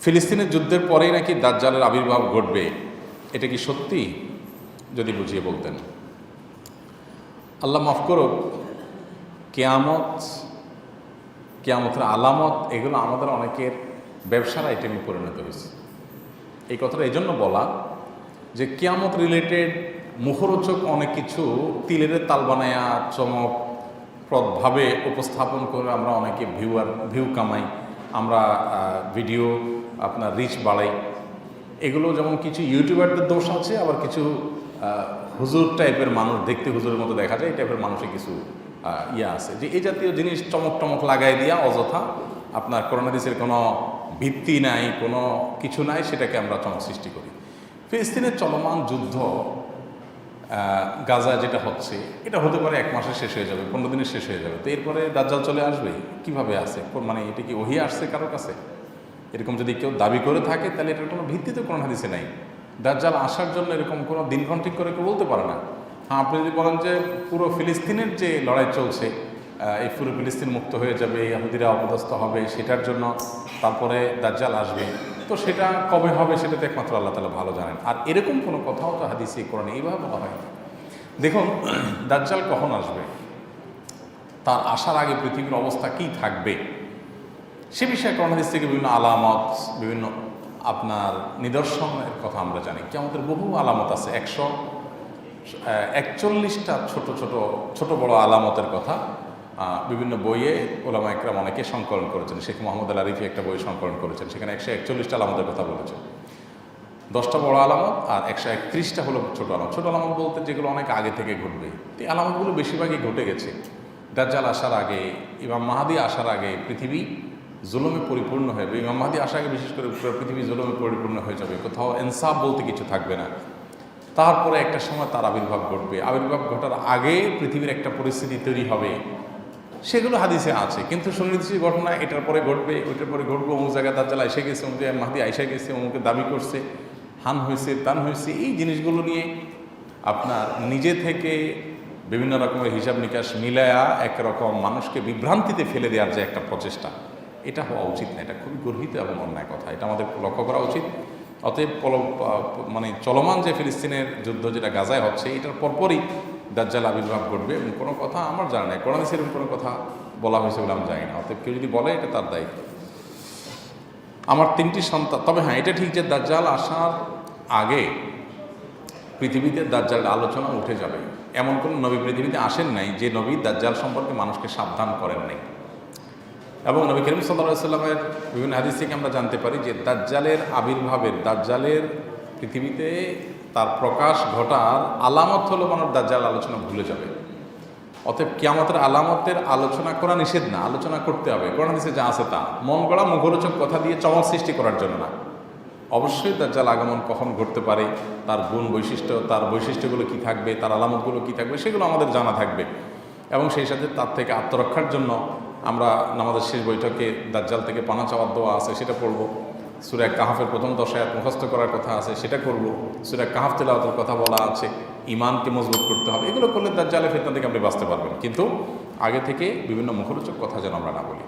ফিলিস্তিনের যুদ্ধের পরেই নাকি দাজ্জালের আবির্ভাব ঘটবে, এটা কি সত্যি? যদি বুঝিয়ে বলতেন। আল্লাহ মাফ করুক, কেয়ামতের আলামত এগুলো আমাদের অনেকের ব্যবসার আইটেমে পরিণত হয়েছে। এই কথাটা এই জন্য বলা যে কিয়ামত রিলেটেড মুখরোচক অনেক কিছু তিলের তাল বানায়া চমকপ্রদভাবে উপস্থাপন করে আমরা অনেকে ভিউ কামাই, আমরা ভিডিও আপনার রিচ বাড়াই। এগুলো যেমন কিছু ইউটিউবারদের দোষ আছে, আবার কিছু হুজুর টাইপের মানুষ, দেখতে হুজুরের মতো দেখা যায় এই টাইপের মানুষের কিছু আছে যে এই জাতীয় জিনিস চমক লাগাই দিয়া অযথা আপনার কোরআন হাদিসের কোনো ভিত্তি নাই, কোনো কিছু নাই, সেটাকে আমরা চমক সৃষ্টি করি। ফিলিস্তিনের চলমান যুদ্ধ গাজা যেটা হচ্ছে, এটা হতে পারে 1 মাসে শেষ হয়ে যাবে, 15 দিনে শেষ হয়ে যাবে। তো এরপরে দাজ্জাল চলে আসবে কিভাবে? আছে মানে এটা কি ওহী আসছে কারোর কাছে? এরকম যদি কেউ দাবি করে থাকে তাহলে এটার কোনো ভিত্তি তো কোরআন হাদিসে নাই। দাজ্জাল আসার জন্য এরকম কোনো দিনক্ষণ ঠিক করে কেউ বলতে পারে না। হ্যাঁ, আপনি যদি বলেন যে পুরো ফিলিস্তিনের যে লড়াই চলছে, এই পুরো ফিলিস্তিন মুক্ত হয়ে যাবে, ইহুদিরা অপদস্থ হবে, সেটার জন্য তারপরে দাজ্জাল আসবে, তো সেটা কবে হবে সেটা তো একমাত্র আল্লাহ তাআলা ভালো জানেন। আর এরকম কোনো কথাও তো হাদিসে কোরআনে এইভাবে বলা হয় না। দেখুন, দাজ্জাল কখন আসবে, তার আসার আগে পৃথিবীর অবস্থা কী থাকবে, সে বিষয়ে কোরআন হাদিস থেকে বিভিন্ন আলামত, বিভিন্ন আপনার নিদর্শনের কথা আমরা জানি। কিয়ামতের বহু আলামত আছে, 141টা ছোট বড় আলামতের কথা বিভিন্ন বইয়ে ওলামা একরাম অনেকে সংকলন করেছেন। শেখ মোহাম্মদ আল আরিফি একটা বই সংকলন করেছেন, সেখানে 141টা আলামতের কথা বলেছেন। 10টা বড় আলামত আর 131টা হলো ছোট আলামত। ছোট আলামত বলতে যেগুলো অনেক আগে থেকে ঘটবে। এই আলামতগুলো বেশিরভাগই ঘটে গেছে। দাজ্জাল আসার আগে, ইমাম মাহদী আসার আগে পৃথিবী জুলুমে পরিপূর্ণ হয়ে যাবে। ইমাম মাহদী আসার আগে বিশেষ করে পৃথিবী জুলুমে পরিপূর্ণ হয়ে যাবে, কোথাও ইনসাফ বলতে কিছু থাকবে না। তারপরে একটা সময় তার আবির্ভাব ঘটবে। আবির্ভাব ঘটার আগে পৃথিবীর একটা পরিস্থিতি তৈরি হবে, সেগুলো হাদিসে আছে। কিন্তু সুনির্দিষ্ট ঘটনা এটার পরে ঘটবে, ওইটার পরে ঘটবে, অমুক জায়গায় দাজ্জাল আইসা গেছে, অমুক জায়গায় মাহদী আইসা গেছে, অমুকে দাবি করছে, হান হয়েছে, তান হয়েছে, এই জিনিসগুলো নিয়ে আপনার নিজে থেকে বিভিন্ন রকমের হিসাব নিকাশ মিলায়া একরকম মানুষকে বিভ্রান্তিতে ফেলে দেওয়ার যে একটা প্রচেষ্টা, এটা হওয়া উচিত না। এটা খুবই গর্হিত এবং অন্যায় কথা, এটা আমাদের লক্ষ্য করা উচিত। অতএব মানে চলমান যে ফিলিস্তিনের যুদ্ধ যেটা গাজায় হচ্ছে, এটার পরপরই দাজ্জাল আবির্ভাব ঘটবে এবং কোনো কথা আমার জানা নাই, কোরআনে সেরকম কোনো কথা বলা হয়েছে বলে আমি জানি না। অতএব কেউ যদি বলে এটা তার দায়িত্ব। আমার 3টি সন্তান, তবে হ্যাঁ এটা ঠিক যে দাজ্জাল আসার আগে পৃথিবীতে দাজ্জালের আলোচনা উঠে যাবে। এমন কোন নবী পৃথিবীতে আসেন নাই যে নবী দাজ্জাল সম্পর্কে মানুষকে সাবধান করেন নাই। এবং নবী করিম সাল্লাল্লাহু আলাইহি ওয়াসাল্লামের বিভিন্ন হাদিস থেকে আমরা জানতে পারি যে দাজ্জালের পৃথিবীতে তার প্রকাশ ঘটার আলামত হলো মানুষ দাজ্জাল আলোচনা ভুলে যাবে। অতএব কিয়ামতের আলামতের আলোচনা করা নিষেধ না, আলোচনা করতে হবে। কোরআন হাদিসে যা আছে তা, মন গড়া মুখরোচক কথা দিয়ে চমক সৃষ্টি করার জন্য না। অবশ্যই দাজ্জাল আগমন কখন ঘটতে পারে, তার গুণ বৈশিষ্ট্য, তার বৈশিষ্ট্যগুলো কী থাকবে, তার আলামতগুলো কী থাকবে, সেগুলো আমাদের জানা থাকবে। এবং সেই সাথে তার থেকে আত্মরক্ষার জন্য আমরা নামাজের শেষ বৈঠকে দাজ্জাল থেকে পানা চাওয়ার দোয়া আছে, সেটা পড়ব। সূরা কাহাফের প্রথম 10 আয়াত মুখস্থ করার কথা আছে, সেটা করব। সূরা কাহাফ তেলাওয়াতের কথা বলা আছে, ঈমানকে মজবুত করতে হবে। এগুলো করলে দাজ্জালের ফিতনা থেকে আপনি বাঁচতে পারবেন। কিন্তু আগে থেকে বিভিন্ন মুখরোচক কথা যেন আমরা না বলি।